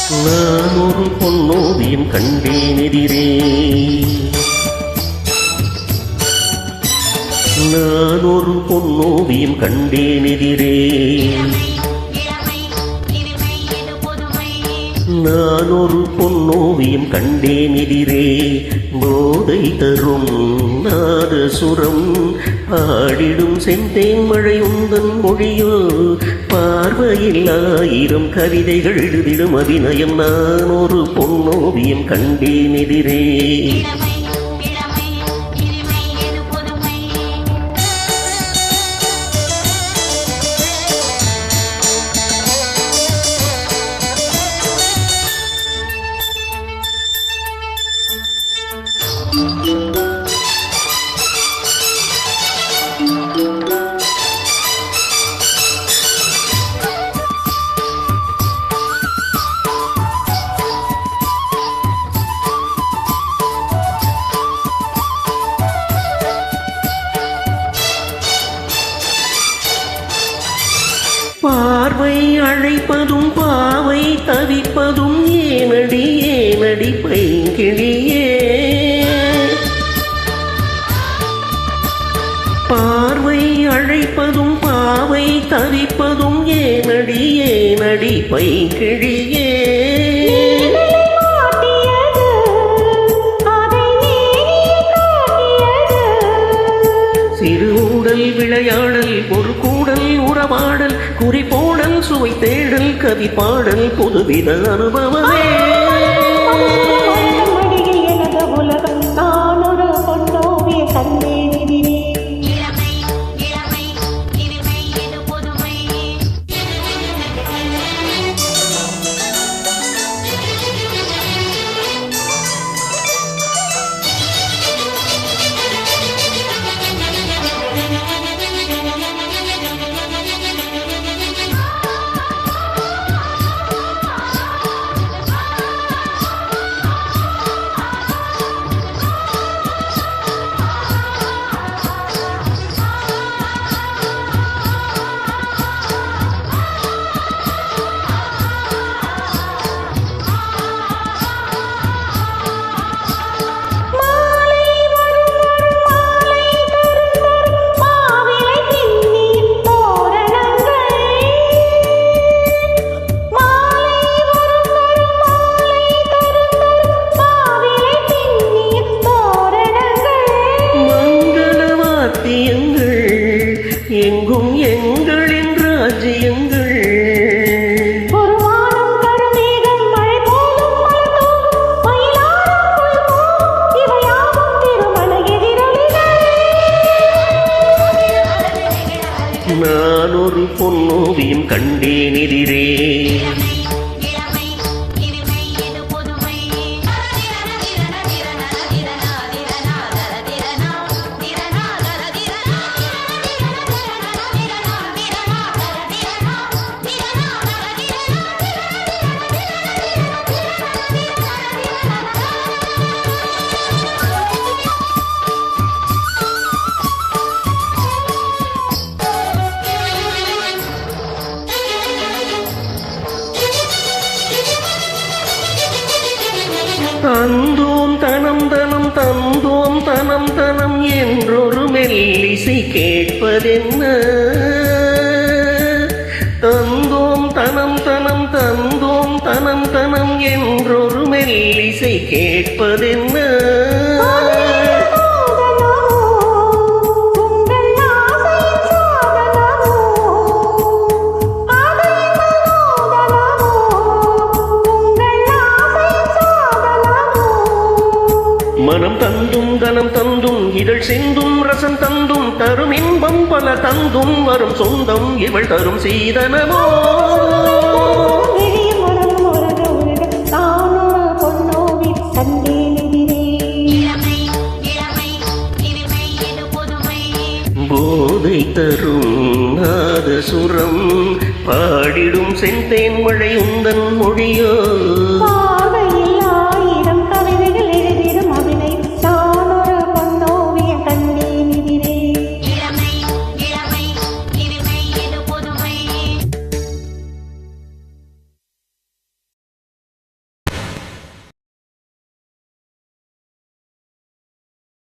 நான் ஒரு பொன்னோவியம் கண்டேன் எதிரே, நான் ஒரு பொன்னோவியம் கண்டேன் எதிரே, நான் ஒரு பொன்னோவியம் கண்டேன் எதிரே. போதை தரும் நாதசுரம் பாடிடும் செந்தேன் மழை உந்தன் மொழியோ, பார்வையில் 1000 கவிதைகள் எழுதிடும் அபிநயம். நான் ஒரு பொன்னோவியம் கண்டேன் எதிரே. பார்வை அழைப்பதும் பாவை தவிப்பதும் ஏனடி ஏனடி பைங்கிழியே. பார்வை அழைப்பதும் பாவை தவிப்பதும் ஏனடி ஏனடி பைங்கிழியே. சிறு ஊடல் விளையாடல் ஒரு கூடல் உறவாடல் குறிப்போடல் சுவை தேடல் கவி பாடல் புதுவித அனுபவமே. உலகம் நான் ஒரு பொன்னோவிய கண்டேன் எதிரே. எங்கும் எங்களின் ராஜ்யங்கள் ஒரு வானம் கருமேகம் மழை போலும் இவையாவும் திருமண எதிரொலிகள். நான் ஒரு பொன்னோவியம் கண்டேன் எதிரே. தந்தோம் தனம் தனம் தந்தோம் தனம் தனம் என்றொரு மெல்லிசை கேட்பதென்ன. தந்தோம் தனம் தனம் தந்தோம் தனம் தனம் என்றொரு மெல்லிசை கேட்பதென்ன. மனம் தந்தும் கனம் தந்தும் இதழ் சிந்தும் ரசம் தந்தும் தரும் இன்பம் பல தந்தும் வரும் சொந்தம் இவள் தரும் சீதனமோ. போதை தரும் நாதசுரம் பாடிடும் செந்தேன் மழை உந்தன் மொழியோ.